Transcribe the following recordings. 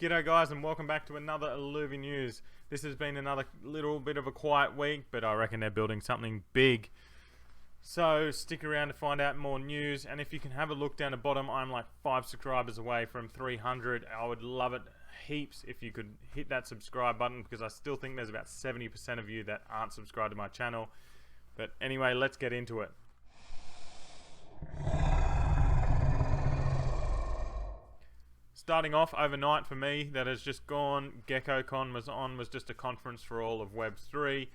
G'day guys, and welcome back to another Illuvinews. This has been another little bit of a quiet week, but I reckon they're building something big. So stick around to find out more news, and if you can have a look down the bottom, I'm like 5 subscribers away from 300. I would love it heaps if you could hit that subscribe button, because I still think there's about 70% of you that aren't subscribed to my channel. But anyway, let's get into it. Starting off overnight for me, that has just gone. Geckocon was just a conference for all of Web3.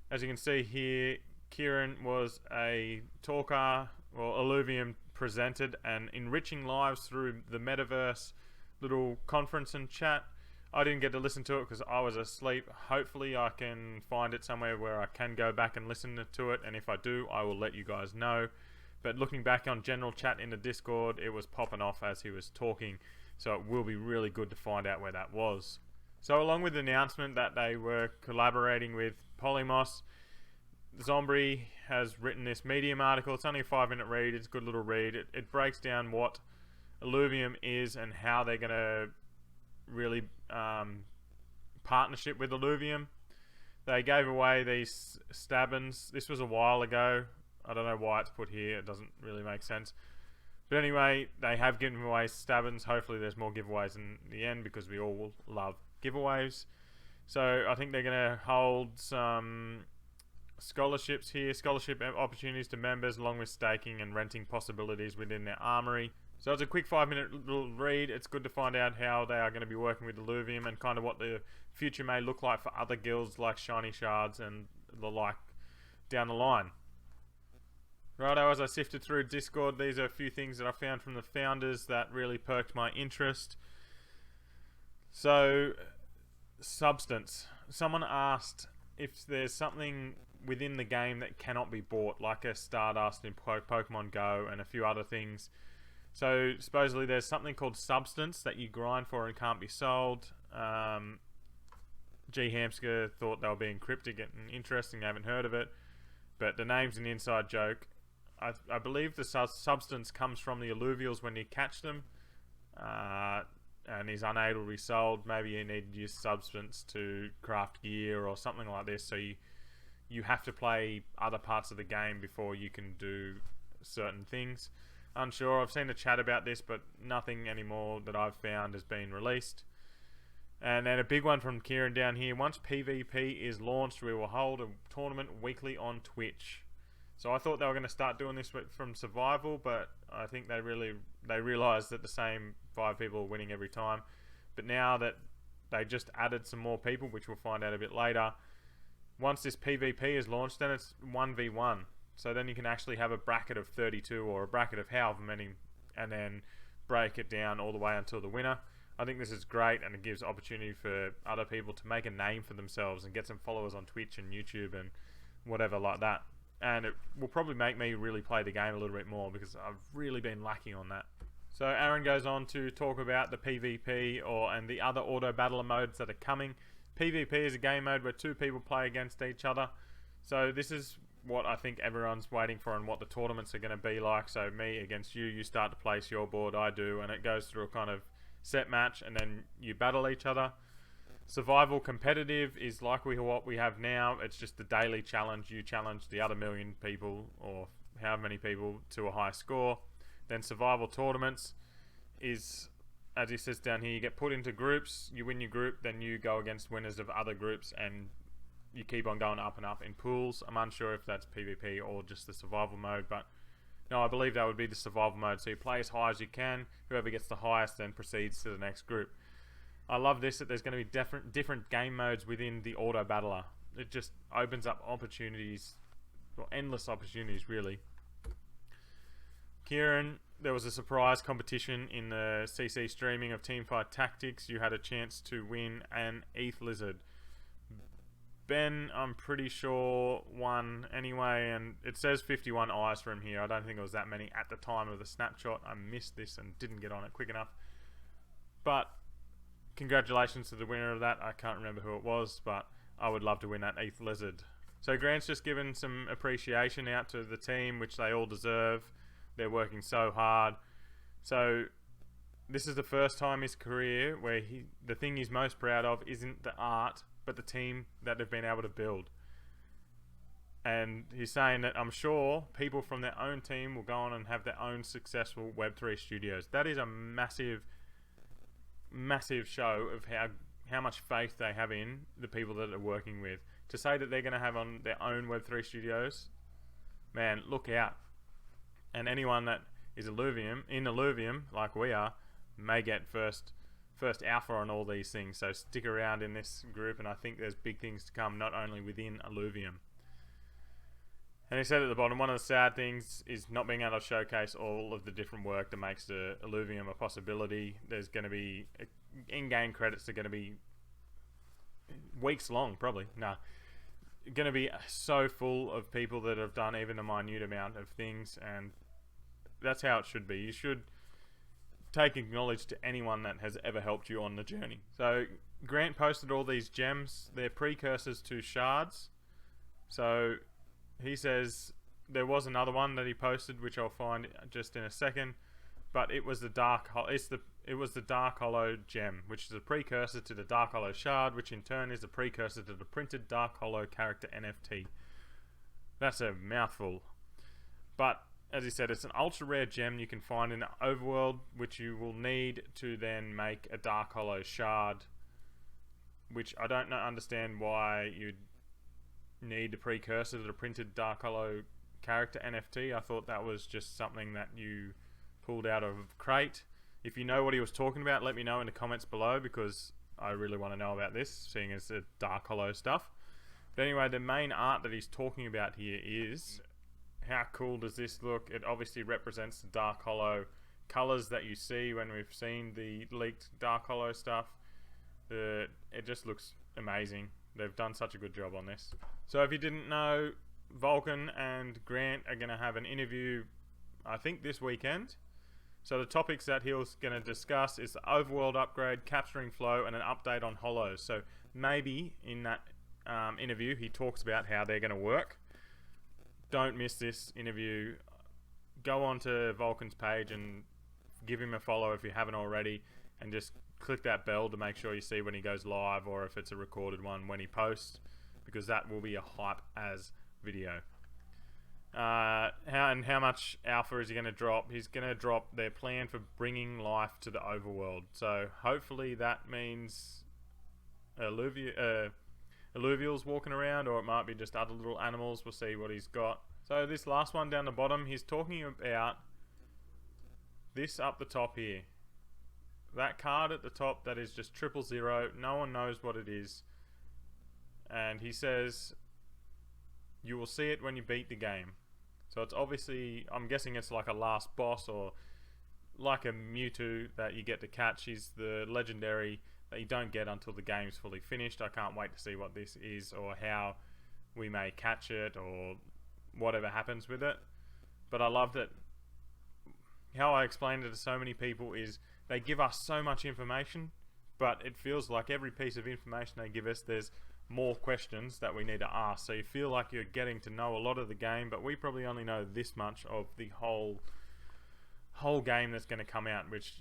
As you can see here, Kieran was a talker, well, Illuvium presented an enriching lives through the metaverse little conference and chat. I didn't get to listen to it because I was asleep. Hopefully I can find it somewhere where I can go back and listen to it, and if I do, I will let you guys know. But looking back on general chat in the Discord, it was popping off as he was talking. So it will be really good to find out where that was. So along with the announcement that they were collaborating with Polemos, Zombie has written this Medium article. It's only a 5-minute read. It's a good little read. It breaks down what Illuvium is and how they're going to really partnership with Illuvium. They gave away these stabbins. This was a while ago. I don't know why it's put here. It doesn't really make sense. But anyway, they have given away stabbins. Hopefully there's more giveaways in the end, because we all love giveaways. So I think they're going to hold some scholarships here, scholarship opportunities to members, along with staking and renting possibilities within their armory. So it's a quick 5-minute little read. It's good to find out how they are going to be working with Illuvium and kind of what the future may look like for other guilds like Shiny Shards and the like down the line. Righto, as I sifted through Discord, these are a few things that I found from the founders that really perked my interest. So, substance. Someone asked if there's something within the game that cannot be bought, like a Stardust in Pokemon Go and a few other things. So, supposedly there's something called substance that you grind for and can't be sold. G Hamsker thought they were being cryptic and interesting. I haven't heard of it. But the name's an inside joke. I believe the substance comes from the alluvials when you catch them, and is unable to be sold. Maybe you need to use substance to craft gear or something like this, so you have to play other parts of the game before you can do certain things. Unsure. I've seen a chat about this, but nothing anymore that I've found has been released. And then a big one from Kieran down here. Once PvP is launched, we will hold a tournament weekly on Twitch. So I thought they were going to start doing this from survival, but I think they realised that the same 5 people are winning every time. But now that they just added some more people, which we'll find out a bit later, once this PvP is launched, then it's 1v1. So then you can actually have a bracket of 32 or a bracket of however many, and then break it down all the way until the winner. I think this is great, and it gives opportunity for other people to make a name for themselves and get some followers on Twitch and YouTube and whatever like that. And it will probably make me really play the game a little bit more, because I've really been lacking on that. So Aaron goes on to talk about the PvP and the other auto battler modes that are coming. PvP is a game mode where 2 people play against each other. So this is what I think everyone's waiting for and what the tournaments are going to be like. So me against you, you start to place your board, I do, and it goes through a kind of set match, and then you battle each other. Survival competitive is like what we have now. It's just the daily challenge. You challenge the other million people, or however many people, to a high score. Then survival tournaments is, as he says down here, you get put into groups. You win your group, then you go against winners of other groups, and you keep on going up and up in pools. I'm unsure if that's PvP or just the survival mode, but no, I believe that would be the survival mode. So you play as high as you can. Whoever gets the highest then proceeds to the next group. I love this, that there's going to be different game modes within the auto battler. It just opens up opportunities, well, endless opportunities really. Kieran, there was a surprise competition in the CC streaming of Teamfight Tactics. You had a chance to win an ETH lizard. Ben, I'm pretty sure, won anyway, and it says 51 eyes from here. I don't think it was that many at the time of the snapshot. I missed this and didn't get on it quick enough. But congratulations to the winner of that. I can't remember who it was, but I would love to win that ETH lizard. So Grant's just given some appreciation out to the team, which they all deserve. They're working so hard. So this is the first time in his career where the thing he's most proud of isn't the art, but the team that they've been able to build. And he's saying that I'm sure people from their own team will go on and have their own successful Web3 studios. That is a massive, massive show of how much faith they have in the people that they're working with. To say that they're going to have on their own Web3 studios, man, look out. And anyone that is in Illuvium, like we are, may get first alpha on all these things. So stick around in this group, and I think there's big things to come, not only within Illuvium. And he said at the bottom, one of the sad things is not being able to showcase all of the different work that makes the Illuvium a possibility. There's going to be in-game credits are going to be weeks long, probably. Going to be so full of people that have done even a minute amount of things, and that's how it should be. You should take acknowledge to anyone that has ever helped you on the journey. So Grant posted all these gems. They're precursors to shards. So he says there was another one that he posted, which I'll find just in a second, but it was the Dark Hollow gem, which is a precursor to the Dark Hollow shard, which in turn is a precursor to the printed Dark Hollow character NFT. That's a mouthful. But as he said, it's an ultra rare gem you can find in the overworld, which you will need to then make a Dark Hollow shard, which I don't understand why you'd need a precursor to the printed Dark Hollow character NFT. I thought that was just something that you pulled out of crate. If you know what he was talking about, let me know in the comments below, because I really want to know about this, seeing as the Dark Hollow stuff. But anyway, the main art that he's talking about here is, how cool does this look? It obviously represents the Dark Hollow colors that you see when we've seen the leaked Dark Hollow stuff. It just looks amazing. They've done such a good job on this. So if you didn't know, Vulcan and Grant are going to have an interview, I think this weekend. So the topics that he's going to discuss is the overworld upgrade, capturing flow, and an update on hollows. So maybe in that interview he talks about how they're going to work. Don't miss this interview. Go on to Vulcan's page and give him a follow if you haven't already, and just click that bell to make sure you see when he goes live, or if it's a recorded one when he posts, because that will be a hype as video. How much alpha is he going to drop? He's going to drop their plan for bringing life to the overworld. So hopefully that means alluvials walking around, or it might be just other little animals. We'll see what he's got. So this last one down the bottom, he's talking about this up the top here. That card at the top that is just 000, no one knows what it is. And he says, you will see it when you beat the game. So it's obviously, I'm guessing it's like a last boss, or like a Mewtwo that you get to catch. He's the legendary that you don't get until the game's fully finished. I can't wait to see what this is, or how we may catch it, or whatever happens with it. But I love that how I explained it to so many people is they give us so much information, but it feels like every piece of information they give us, there's more questions that we need to ask. So you feel like you're getting to know a lot of the game, but we probably only know this much of the whole game that's going to come out, which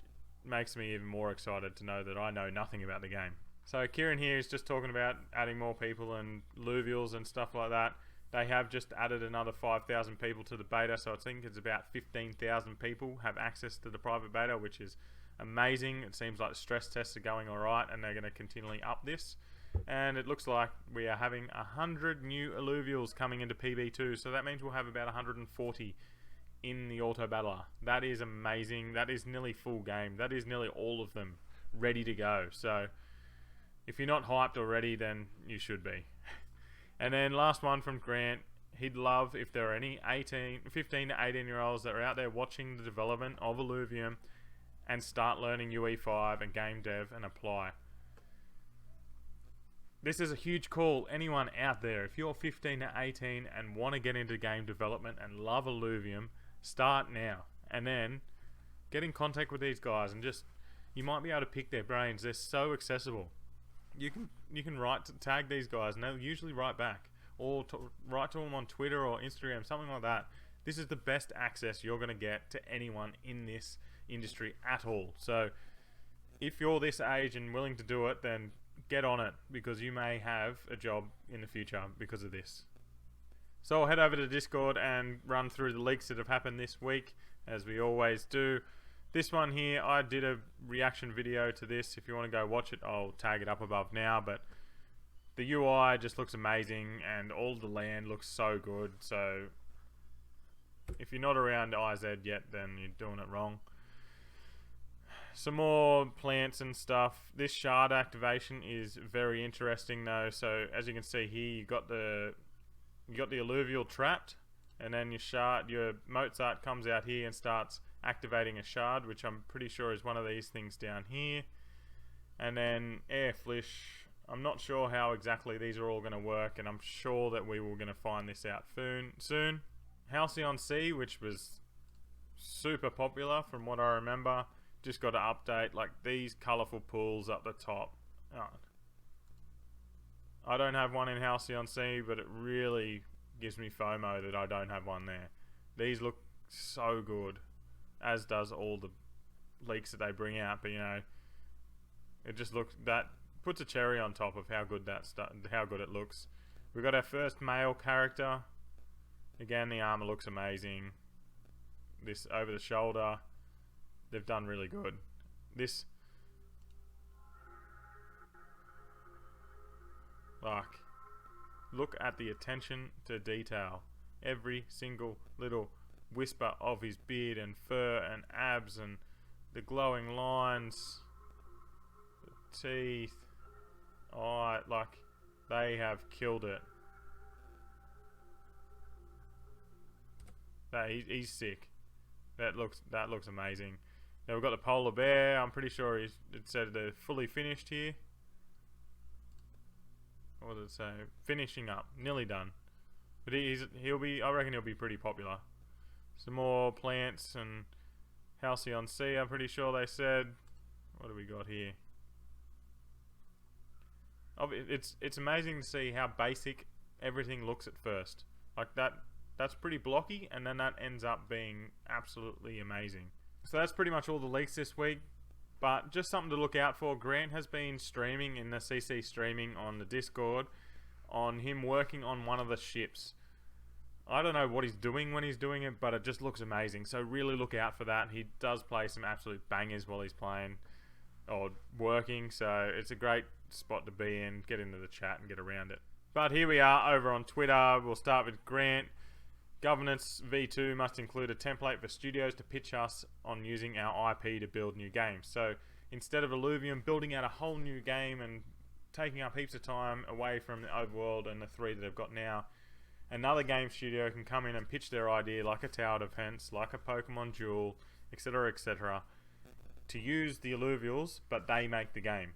makes me even more excited to know that I know nothing about the game. So Kieran here is just talking about adding more people and Illuvials and stuff like that. They have just added another 5,000 people to the beta, so I think it's about 15,000 people have access to the private beta, which is amazing. It seems like the stress tests are going alright, and they're going to continually up this. And it looks like we are having 100 new Illuvials coming into PB2, so that means we'll have about 140 in the auto battler. That is amazing. That is nearly full game. That is nearly all of them ready to go. So if you're not hyped already, then you should be. And then last one from Grant, he'd love if there are any 15 to 18 year olds that are out there watching the development of Illuvium and start learning UE5 and game dev and apply. This is a huge call. Anyone out there, if you're 15 to 18 and want to get into game development and love Illuvium, start now. And then get in contact with these guys, and just, you might be able to pick their brains. They're so accessible. You can tag these guys, and they'll usually write back, or write to them on Twitter or Instagram, something like that. This is the best access you're going to get to anyone in this industry at all. So if you're this age and willing to do it, then get on it, because you may have a job in the future because of this. So I'll head over to Discord and run through the leaks that have happened this week, as we always do. This one here, I did a reaction video to this. If you want to go watch it, I'll tag it up above now. But the UI just looks amazing, and all the land looks so good. So if you're not around IZ yet, then you're doing it wrong. Some more plants and stuff. This shard activation is very interesting though. So as you can see here, you got the alluvial trapped, and then your Mozart comes out here and starts activating a shard, which I'm pretty sure is one of these things down here. And then air flish. I'm not sure how exactly these are all going to work, and I'm sure that we were going to find this out soon. Halcyon Sea, which was super popular from what I remember, just got an update. Like these colourful pools up the top. Oh. I don't have one in Halcyon Sea, but it really gives me FOMO that I don't have one there. These look so good, as does all the leaks that they bring out. But you know, it just looks, that puts a cherry on top of how good how good it looks. We got our first male character. Again, the armor looks amazing. This over the shoulder, they've done really good. This, like, look at the attention to detail. Every single little whisper of his beard and fur and abs and the glowing lines, the teeth. Oh, like, they have killed it. He's sick. That looks amazing. Now we've got the polar bear. I'm pretty sure it said they're fully finished here. What did it say? Finishing up, nearly done. But he'll be. I reckon he'll be pretty popular. Some more plants and Halcyon Sea. I'm pretty sure they said. What do we got here? It's amazing to see how basic everything looks at first. Like that. That's pretty blocky, and then that ends up being absolutely amazing. So that's pretty much all the leaks this week. But just something to look out for. Grant has been streaming in the CC streaming on the Discord on him working on one of the ships. I don't know what he's doing when he's doing it, but it just looks amazing. So really look out for that. He does play some absolute bangers while he's playing or working. So it's a great spot to be in. Get into the chat and get around it. But here we are over on Twitter. We'll start with Grant. Governance V2 must include a template for studios to pitch us on using our IP to build new games. So instead of Illuvium building out a whole new game and taking up heaps of time away from the overworld and the 3 that they've got now, another game studio can come in and pitch their idea, like a tower defense, like a Pokemon Duel, etc., to use the Illuvials, but they make the game.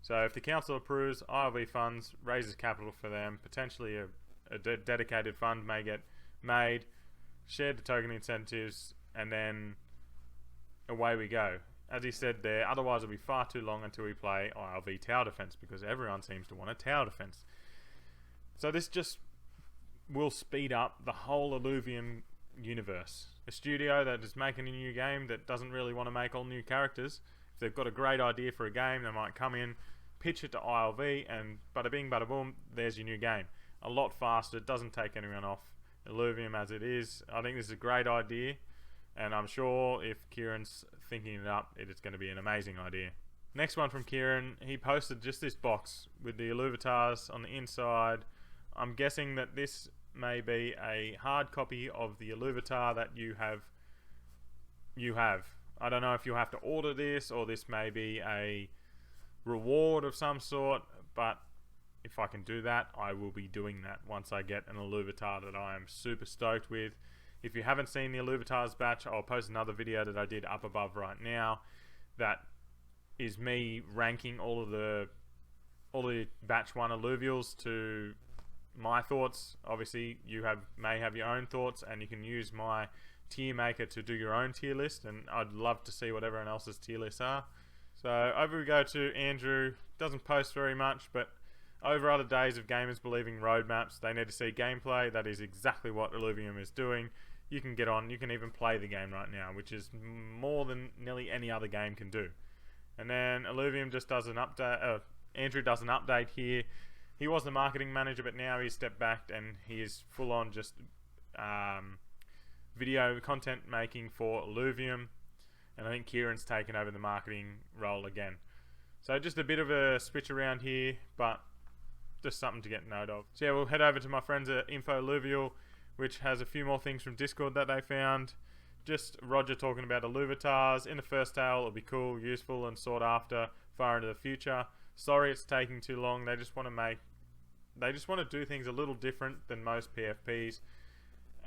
So if the council approves, ILV funds, raises capital for them, potentially a dedicated fund may get made, shared the token incentives, and then away we go. As he said there, otherwise it'll be far too long until we play ILV tower defense, because everyone seems to want a tower defense. So this just will speed up the whole Illuvium universe. A studio that is making a new game that doesn't really want to make all new characters, if they've got a great idea for a game, they might come in, pitch it to ILV, and bada bing bada boom, there's your new game. A lot faster, doesn't take anyone off Illuvium as it is. I think this is a great idea, and I'm sure if Kieran's thinking it up, it is going to be an amazing idea. Next one from Kieran, he posted just this box with the Illuvatars on the inside. I'm guessing that this may be a hard copy of the Illuvatar that you have. I don't know if you'll have to order this, or this may be a reward of some sort, but if I can do that, I will be doing that once I get an Illuvatar that I am super stoked with. If you haven't seen the Illuvatars batch, I'll post another video that I did up above right now. That is me ranking all the batch 1 Illuvials to my thoughts. Obviously, you may have your own thoughts, and you can use my tier maker to do your own tier list, and I'd love to see what everyone else's tier lists are. So over we go to Andrew. Doesn't post very much, but over other days of gamers believing roadmaps, they need to see gameplay. That is exactly what Illuvium is doing. you can get on. You can even play the game right now, which is more than nearly any other game can do. And then Illuvium just does an update. Andrew does an update here. He was the marketing manager, but now he's stepped back and he is full on just video content making for Illuvium. And I think Kieran's taken over the marketing role again. So just a bit of a switch around here, but just something to get note of. So yeah, we'll head over to my friends at Info Illuvial, which has a few more things from Discord that they found. Just Roger talking about Illuvatars. In the first tale, it'll be cool, useful, and sought after far into the future. Sorry it's taking too long. They just want to do things a little different than most PFPs,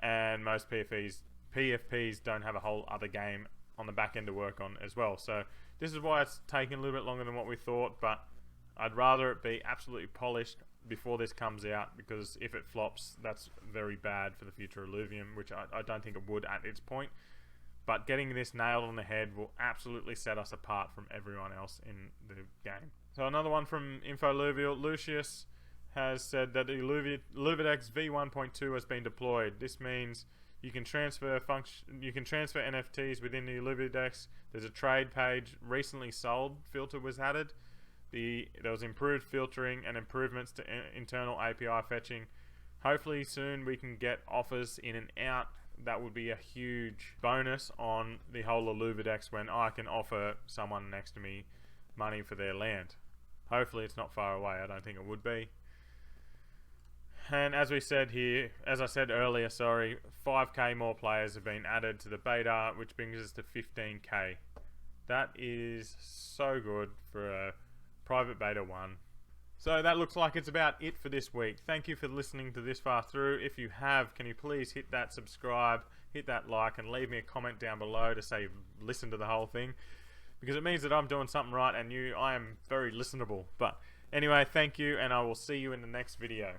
and most PFPs don't have a whole other game on the back end to work on as well. So this is why it's taking a little bit longer than what we thought, but I'd rather it be absolutely polished before this comes out, because if it flops, that's very bad for the future of Illuvium, which I don't think it would at its point. But getting this nailed on the head will absolutely set us apart from everyone else in the game. So another one from Info Illuvial, Lucius has said that the Illuvidex v1.2 has been deployed. This means you can transfer NFTs within the Illuvidex. There's a trade page. Recently sold filter was added. There was improved filtering and improvements to internal API fetching. Hopefully soon we can get offers in and out. That would be a huge bonus on the whole Illuvidex when I can offer someone next to me money for their land. Hopefully it's not far away. I don't think it would be. And as I said earlier, 5k more players have been added to the beta, which brings us to 15k. That is so good for a private beta 1. So that looks like it's about it for this week. Thank you for listening to this far through. If you have, can you please hit that subscribe, hit that like, and leave me a comment down below to say you've listened to the whole thing, because it means that I'm doing something right and I am very listenable. But anyway, thank you, and I will see you in the next video.